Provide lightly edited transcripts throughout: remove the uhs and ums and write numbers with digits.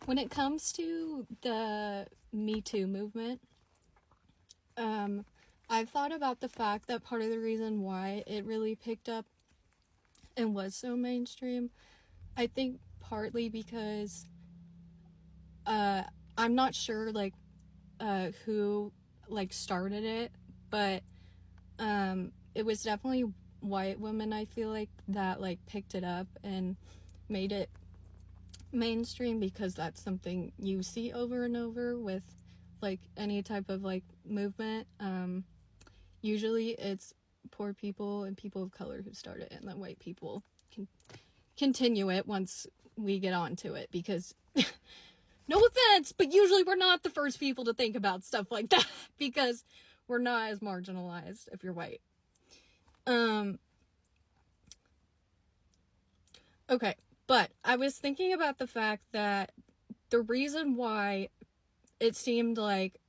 When it comes to the Me Too movement, I've thought about the fact that part of the reason why it really picked up and was so mainstream, I think partly because I'm not sure like who like started it, but it was definitely white women, I feel like, that like picked it up and made it mainstream, because that's something you see over and over with like any type of like movement. Usually it's poor people and people of color who start it, and then white people can continue it once we get onto it, because no offense, but usually we're not the first people to think about stuff like that because we're not as marginalized if you're white. Okay, but I was thinking about the fact that the reason why it seemed like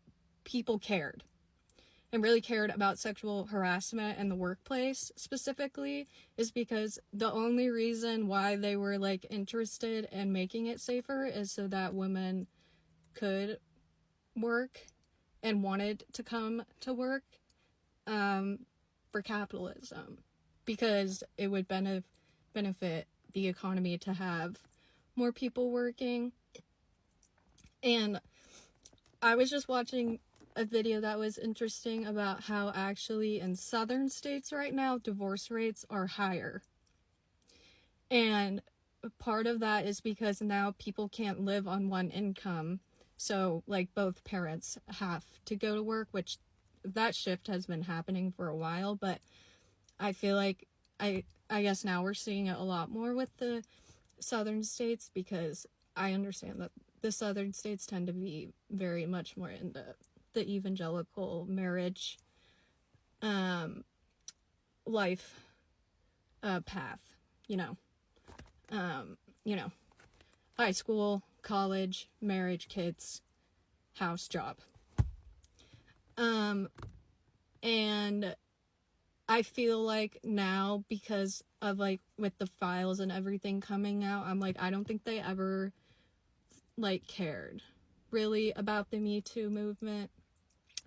people cared and really cared about sexual harassment in the workplace specifically is because the only reason why they were like interested in making it safer is so that women could work and wanted to come to work for capitalism, because it would benefit the economy to have more people working. And I was just watching a video that was interesting about how actually in southern states right now divorce rates are higher, and part of that is because now people can't live on one income, so like both parents have to go to work, which that shift has been happening for a while, but I feel like I guess now we're seeing it a lot more with the southern states, because I understand that the southern states tend to be very much more into the evangelical marriage life path, high school, college, marriage, kids, house, job. And I feel like now, because of like with the files and everything coming out, I'm like, I don't think they ever like cared really about the Me Too movement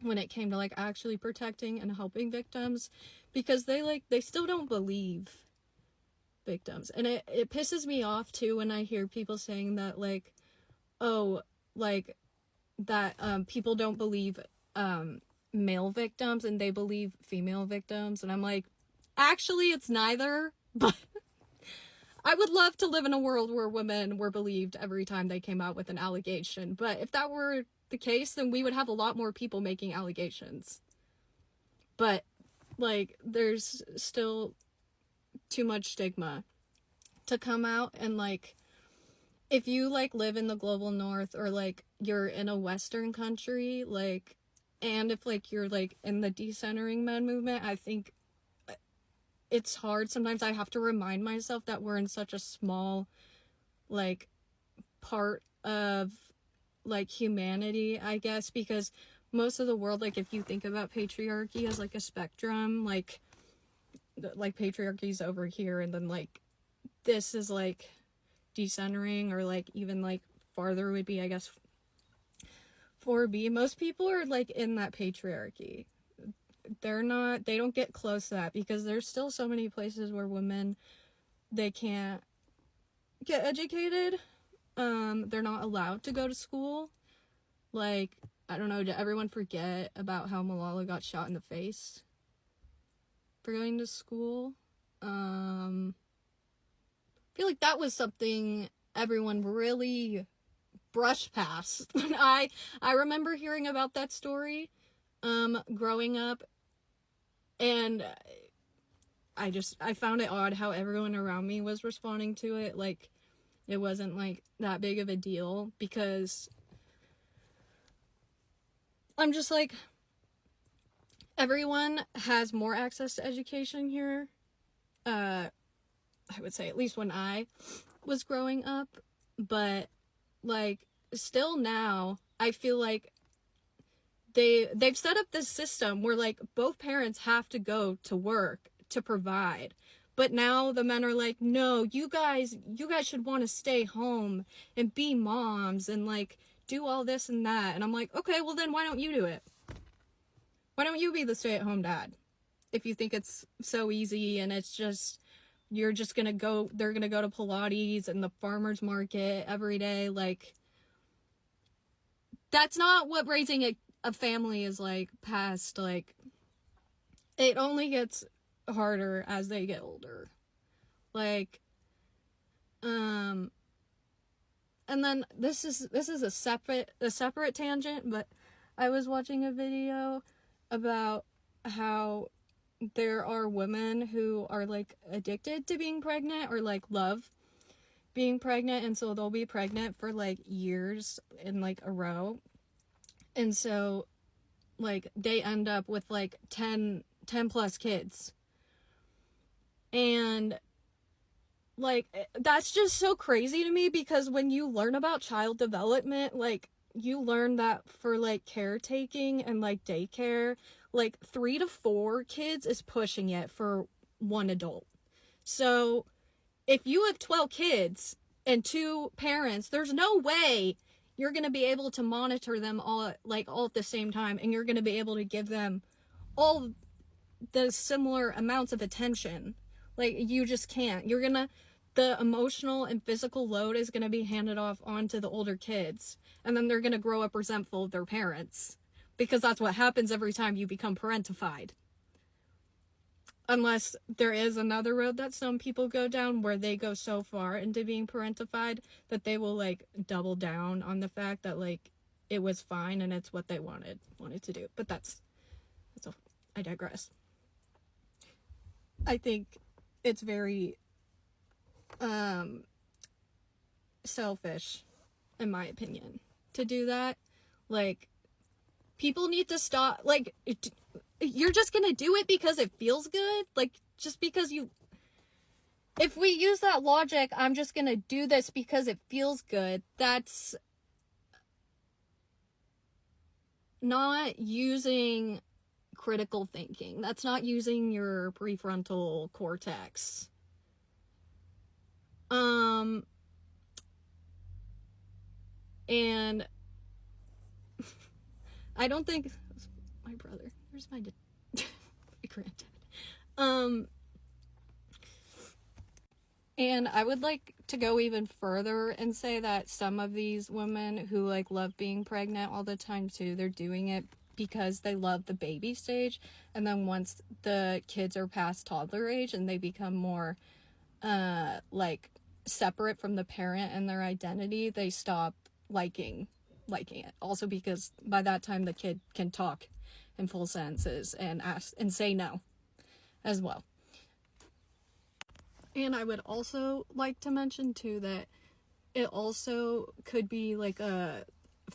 when it came to like actually protecting and helping victims, because they still don't believe victims. And it pisses me off too when I hear people saying that like, oh, like that people don't believe male victims and they believe female victims, and I'm like, actually it's neither. But I would love to live in a world where women were believed every time they came out with an allegation, but if that were the case, then we would have a lot more people making allegations. But like there's still too much stigma to come out, and like if you like live in the global north, or like you're in a western country, like, and if like you're like in the decentering men movement, I think it's hard. Sometimes I have to remind myself that we're in such a small like part of like humanity, I guess, because most of the world, like if you think about patriarchy as like a spectrum, like patriarchy's over here, and then like this is like decentering, or like even like farther would be, I guess, 4B. Most people are like in that patriarchy. They don't get close to that, because there's still so many places where women, they can't get educated. They're not allowed to go to school. Like, I don't know, did everyone forget about how Malala got shot in the face for going to school? I feel like that was something everyone really brushed past. I remember hearing about that story growing up, and I found it odd how everyone around me was responding to it. Like, it wasn't like that big of a deal, because I'm just like, everyone has more access to education here. I would say at least when I was growing up, but like still now I feel like they've set up this system where like both parents have to go to work to provide, But now the men are like, no, you guys should want to stay home and be moms and like do all this and that. And I'm like, okay, well then why don't you do it? Why don't you be the stay-at-home dad? If you think it's so easy and it's just, you're just gonna go, they're gonna go to Pilates and the farmer's market every day. Like, that's not what raising a family is like past, like, it only gets harder as they get older. Like, and then this is a separate tangent, but I was watching a video about how there are women who are like addicted to being pregnant or like love being pregnant, and so they'll be pregnant for like years in like a row, and so like they end up with like 10 plus kids. And like, that's just so crazy to me, because when you learn about child development, like, you learn that for like caretaking and like daycare, like 3 to 4 kids is pushing it for one adult. So if you have 12 kids and 2 parents, there's no way you're going to be able to monitor them all at the same time, and you're going to be able to give them all the similar amounts of attention. Like, you just can't. The emotional and physical load is going to be handed off onto the older kids, and then they're going to grow up resentful of their parents, because that's what happens every time you become parentified. Unless there is another road that some people go down, where they go so far into being parentified that they will like double down on the fact that like it was fine and it's what they wanted to do. But I digress. I think it's very selfish, in my opinion, to do that. Like, people need to stop. Like, you're just gonna do it because it feels good. Like, just because if we use that logic, I'm just gonna do this because it feels good, that's not using critical thinking. That's not using your prefrontal cortex. And I don't think my brother, where's my granddad? And I would like to go even further and say that some of these women who like love being pregnant all the time too, they're doing it because they love the baby stage, and then once the kids are past toddler age and they become more like separate from the parent and their identity, they stop liking it. Also because by that time the kid can talk in full sentences and ask and say no as well. And I would also like to mention too that it also could be like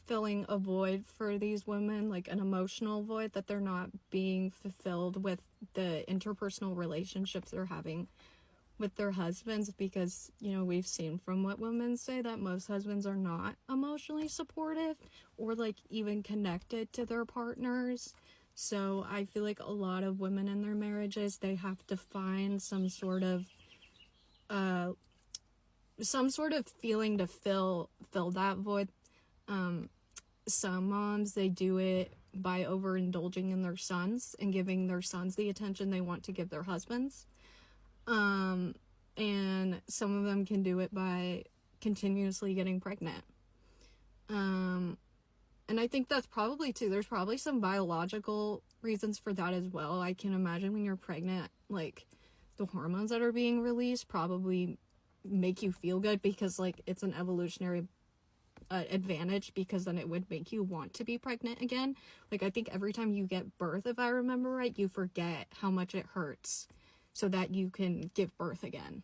filling a void for these women, like an emotional void that they're not being fulfilled with the interpersonal relationships they're having with their husbands, because, you know, we've seen from what women say that most husbands are not emotionally supportive or like even connected to their partners. So I feel like a lot of women in their marriages, they have to find some sort of feeling to fill that void. Some moms, they do it by overindulging in their sons and giving their sons the attention they want to give their husbands. And some of them can do it by continuously getting pregnant. And I think that's probably too, there's probably some biological reasons for that as well. I can imagine when you're pregnant, like, the hormones that are being released probably make you feel good, because like it's an evolutionary advantage, because then it would make you want to be pregnant again. Like, I think every time you get birth, if I remember right, you forget how much it hurts so that you can give birth again.